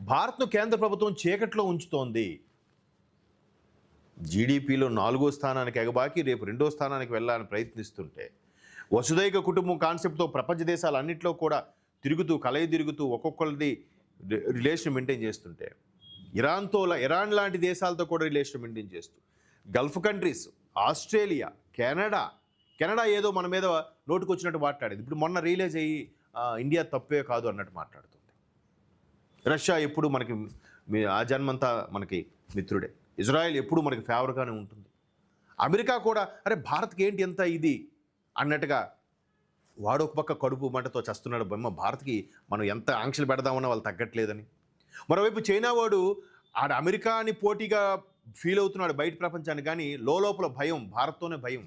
భారత్ను కేంద్ర ప్రభుత్వం చీకట్లో ఉంచుతోంది. జీడీపీలో 4వ స్థానానికి ఎగబాకి రేపు 2వ స్థానానికి వెళ్ళాలని ప్రయత్నిస్తుంటే, వసుదైక కుటుంబం కాన్సెప్ట్తో ప్రపంచ దేశాలన్నింటిలో కూడా తిరుగుతూ ఒక్కొక్కరిది రిలేషన్ మెయింటైన్ చేస్తుంటే, ఇరాన్ లాంటి దేశాలతో కూడా రిలేషన్ మెయింటైన్ చేస్తూ, గల్ఫ్ కంట్రీస్, ఆస్ట్రేలియా, కెనడా ఏదో మన మీద నోటుకొచ్చినట్టు మాట్లాడేది. ఇప్పుడు మొన్న రియలైజ్ అయ్యి ఇండియా తప్పే కాదు అన్నట్టు మాట్లాడుతుంది. రష్యా ఎప్పుడు మనకి ఆ జన్మంతా మనకి మిత్రుడే. ఇజ్రాయెల్ ఎప్పుడు మనకి ఫేవర్గానే ఉంటుంది. అమెరికా కూడా అరే భారత్కి ఏంటి ఎంత ఇది అన్నట్టుగా వాడు ఒక పక్క కడుపు మంటతో చస్తున్నాడు. భారత్కి మనం ఎంత ఆంక్షలు పెడదామన్నా వాళ్ళు తగ్గట్లేదని. మరోవైపు చైనా వాడు ఆడ అమెరికాని పోటీగా ఫీల్ అవుతున్నాడు బయట ప్రపంచానికి, కానీ లోపల భయం, భారత్తోనే భయం.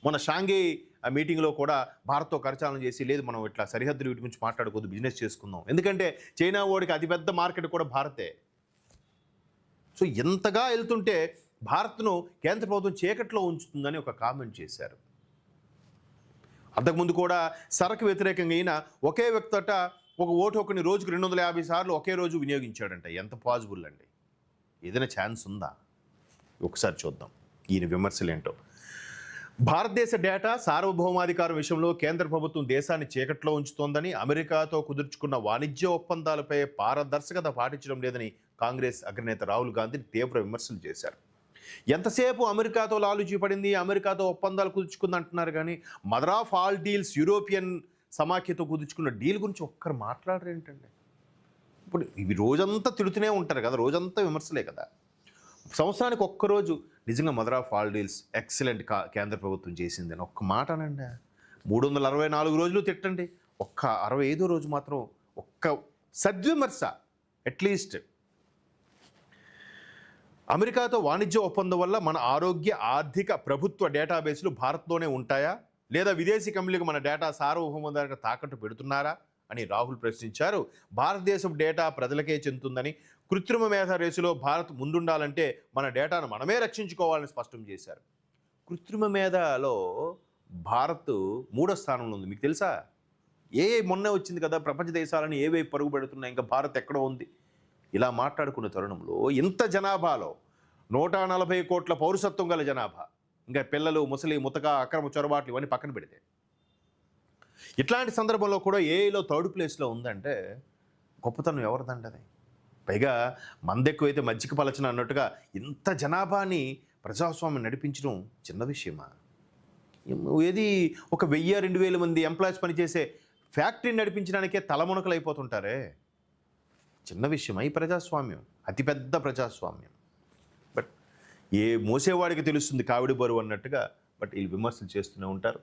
మొన్న షాంఘై మీటింగ్లో కూడా భారత్తో కరచాలనం చేసి, లేదు మనం ఇట్లా సరిహద్దులు వీటి గురించి మాట్లాడుకోవద్దు, బిజినెస్ చేసుకుందాం, ఎందుకంటే చైనా వాడికి అతిపెద్ద మార్కెట్ కూడా భారతే. సో ఎంతగా వెళ్తుంటే భారత్ను కేంద్ర ప్రభుత్వం చీకట్లో ఉంచుతుందని ఒక కామెంట్ చేశారు. అంతకుముందు కూడా సరకు వ్యతిరేకంగా అయినా ఒకే వ్యక్తట ఒక ఓటు హక్కుని రోజుకు 250 సార్లు ఒకే రోజు వినియోగించాడంట. ఎంత పాజిబుల్ అండి? ఏదైనా ఛాన్స్ ఉందా? ఒకసారి చూద్దాం ఈయన విమర్శలు ఏంటో. భారతదేశ డేటా సార్వభౌమాధికారం విషయంలో కేంద్ర ప్రభుత్వం దేశాన్ని చీకట్లో ఉంచుతోందని, అమెరికాతో కుదుర్చుకున్న వాణిజ్య ఒప్పందాలపై పారదర్శకత పాటించడం లేదని కాంగ్రెస్ అగ్రనేత రాహుల్ గాంధీ తీవ్ర విమర్శలు చేశారు. ఎంతసేపు అమెరికాతో లాలూచీ పడింది, అమెరికాతో ఒప్పందాలు కుదుర్చుకుంది అంటున్నారు, కానీ mother of all deals European సమాఖ్యతో కుదుర్చుకున్న డీల్ గురించి ఒక్కరు మాట్లాడరు ఏంటండి? ఇప్పుడు ఇవి రోజంతా తిడుతూనే ఉంటారు కదా, రోజంతా విమర్శలే కదా. సంవత్సరానికి ఒక్కరోజు నిజంగా mother of all deals excellent కేంద్ర ప్రభుత్వం చేసింది అని ఒక్క మాట అనండి. 364 రోజులు తిట్టండి, ఒక్క 65వ రోజు మాత్రం ఒక్క సద్విమర్శ. అట్లీస్ట్ అమెరికాతో వాణిజ్య ఒప్పందం వల్ల మన ఆరోగ్య, ఆర్థిక, ప్రభుత్వ డేటాబేస్లు భారత్లోనే ఉంటాయా, లేదా విదేశీ కంపెనీలకు మన డేటా సార్వభౌమాధికారాన్ని తాకట్టు పెడుతున్నారా అని రాహుల్ ప్రశ్నించారు. భారతదేశం డేటా ప్రజలకే చెందుతుందని, కృత్రిమ మేధ రేసులో భారత్ ముందుండాలంటే మన డేటాను మనమే రక్షించుకోవాలని స్పష్టం చేశారు. కృత్రిమ మేధలో భారత్ 3వ స్థానంలో ఉంది. మీకు తెలుసా? మొన్నే వచ్చింది కదా, ప్రపంచ దేశాలను ఏవైపు పరుగు పెడుతున్నాయి, ఇంకా భారత్ ఎక్కడో ఉంది. ఇలా మాట్లాడుకున్న తరుణంలో ఇంత జనాభాలో 140 కోట్ల పౌరసత్వం గల జనాభా, ఇంకా పిల్లలు, ముసలి, ముతక, అక్రమ చొరబాట్లు ఇవన్నీ పక్కన పెడితే, ఇట్లాంటి సందర్భంలో కూడా ఏఐలో 3rd ప్లేస్లో ఉందంటే గొప్పతనం ఎవరిదండి అది? పైగా మందెక్కువైతే మజ్జిగ పలచన అన్నట్టుగా ఇంత జనాభాని ప్రజాస్వామ్యం నడిపించడం చిన్న విషయమా? ఏది ఒక 1000-2000 మంది ఎంప్లాయీస్ పనిచేసే ఫ్యాక్టరీని నడిపించడానికే తలమునకలు అయిపోతుంటారే. చిన్న విషయమా ఈ ప్రజాస్వామ్యం? అతిపెద్ద ప్రజాస్వామ్యం. బట్ మోసేవాడికి తెలుస్తుంది కావిడి బరువు అన్నట్టుగా. బట్ వీళ్ళు విమర్శలు చేస్తూనే ఉంటారు.